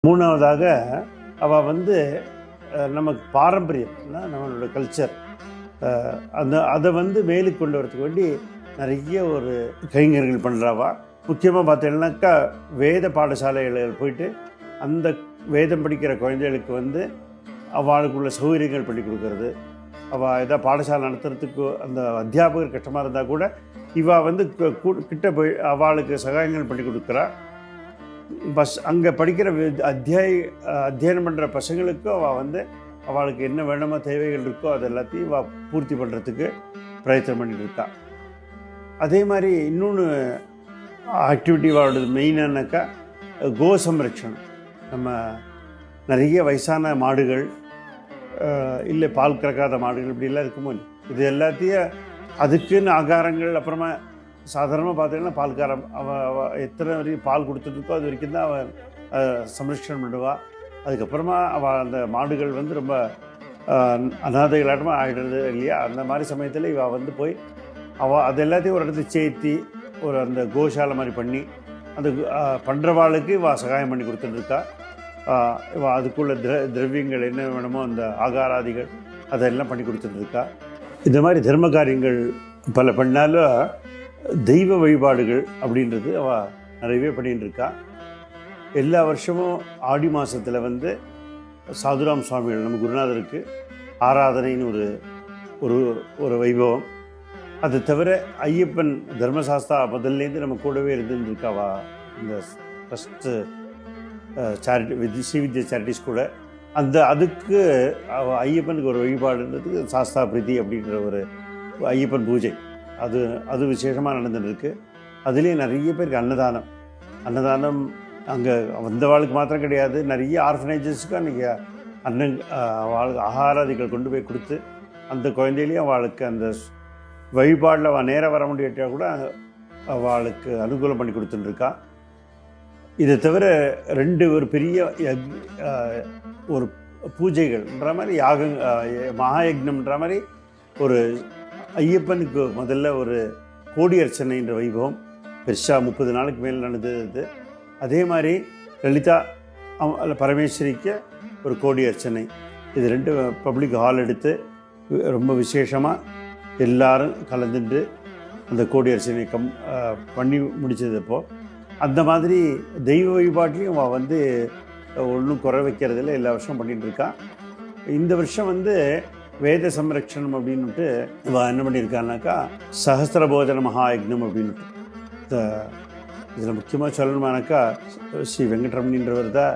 மூணாவதாக அவள் வந்து நமக்கு பாரம்பரியம் நம்மளோட கல்ச்சர் அதை வந்து மேலுக்கு கொண்டு வரதுக்கு வேண்டி நிறைய ஒரு கைங்கர்கள் பண்ணுறாவா. முக்கியமாக பார்த்தீங்கன்னாக்கா வேத பாடசாலைகளில் போயிட்டு அந்த வேதம் படிக்கிற குழந்தைகளுக்கு வந்து அவளுக்குள்ள சௌகரியங்கள் பண்ணி கொடுக்கறது. அவள் ஏதாவது பாடசாலை நடத்துறதுக்கு அந்த அத்தியாபகர் கஷ்டமாக இருந்தால் கூட இவள் வந்து கிட்ட போய் அவளுக்கு சகாயங்கள் பண்ணி கொடுக்குறா. அங்கே படிக்கிற அத்தியனம் பண்ணுற பசங்களுக்கும் அவள் வந்து அவளுக்கு என்ன வேணுமோ தேவைகள் இருக்கோ அது எல்லாத்தையும் அவள் பூர்த்தி பண்ணுறதுக்கு பிரயத்தனம் பண்ணிட்டு இருக்கா. அதே மாதிரி இன்னொன்று ஆக்டிவிட்டி அவளோட மெயினானாக்கா கோ சம்ரட்சணம். நம்ம நிறைய வயசான மாடுகள் இல்லை பால் கறக்காத மாடுகள் இப்படிலாம் இருக்குமோ, இது எல்லாத்தையும் அதுக்குன்னு ஆகாரங்கள், அப்புறமா சாதாரணமாக பார்த்தீங்கன்னா பால்காரம் அவள் எத்தனை வரைக்கும் பால் கொடுத்துட்ருக்கோ அது வரைக்கும் தான் அவள் சம்ரட்சணம் பண்ணுவாள். அதுக்கப்புறமா அவள் அந்த மாடுகள் வந்து ரொம்ப அநாதைகளாட்டமாக ஆகிடுறது இல்லையா. அந்த மாதிரி சமயத்தில் இவள் வந்து போய் அவள் அது எல்லாத்தையும் ஒரு இடத்துல சேர்த்தி ஒரு அந்த கோஷாலை மாதிரி பண்ணி அந்த பண்ணுறவாளுக்கு இவள் சகாயம் பண்ணி கொடுத்துட்ருக்கா. இவள் அதுக்குள்ள திரவியங்கள் என்ன வேணுமோ அந்த ஆகாராதிகள் அதெல்லாம் பண்ணி கொடுத்துட்ருக்கா. இந்த மாதிரி தர்ம காரியங்கள் பல பண்ணாலும் தெய்வ வழிபாடுகள் அப்படின்றது அவள் நிறையவே பண்ணிகிட்டு இருக்கா. எல்லா வருஷமும் ஆடி மாதத்தில் வந்து சாதுராம் சுவாமிகள் நம்ம குருநாதருக்கு ஆராதனைன்னு ஒரு ஒரு வைபவம். அது தவிர ஐயப்பன் தர்மசாஸ்திரா முதல்லேருந்து நம்ம கூடவே இருந்துருக்காவா. இந்த ஃபஸ்ட்டு சேரிட்டி ஸ்ரீவித்யா சேரிட்டிஸ் கூட அதுக்கு ஐயப்பனுக்கு ஒரு வழிபாடுன்றதுக்கு சாஸ்தா பிரீதி அப்படின்ற ஒரு ஐயப்பன் பூஜை அது விசேஷமாக நடந்துட்டுருக்கு. அதுலேயும் நிறைய பேருக்கு அன்னதானம் அங்கே வந்தவாளுக்கு மாத்திரம் கிடையாது, நிறைய ஆர்ஃபனேஜஸுக்கு அன்றைக்கி அவளுக்கு ஆகாராதிகள் கொண்டு போய் கொடுத்து அந்த குழந்தையிலையும் அவளுக்கு அந்த வழிபாடில் அவள் நேராக வர முடியாட்டா கூட அவளுக்கு அனுகூலம் பண்ணி கொடுத்துட்டுருக்கா. இதை தவிர ஒரு பெரிய ஒரு பூஜைகள்ன்ற மாதிரி மகாயக்னம்ன்ற மாதிரி ஒரு ஐயப்பனுக்கு முதல்ல ஒரு கோடி அர்ச்சனைன்ற வைபவம் பெருசாக 30 நாளுக்கு மேல் நடந்தது. அதே மாதிரி லலிதா பரமேஸ்வரிக்கு ஒரு கோடி அர்ச்சனை. இது 2 பப்ளிக் ஹால் எடுத்து ரொம்ப விசேஷமாக எல்லாரும் கலந்துட்டு அந்த கோடி அர்ச்சனை பண்ணி முடித்தது. அப்போது அந்த மாதிரி தெய்வ வழிபாட்டையும் அவள் வந்து ஒன்றும் குறை வைக்கிறதில்ல, எல்லா வருஷமும் பண்ணிகிட்ருக்கா. இந்த வருஷம் வந்து வேத சம்ரக்ஷணம் அப்படின்ட்டு இவள் என்ன பண்ணியிருக்கான்னாக்கா சஹஸ்ரபோஜன மகாயக்னம் அப்படின்ட்டு. இதில் முக்கியமாக சொல்லணுமானாக்கா ஸ்ரீ வெங்கட்ரமணின்றவர் தான்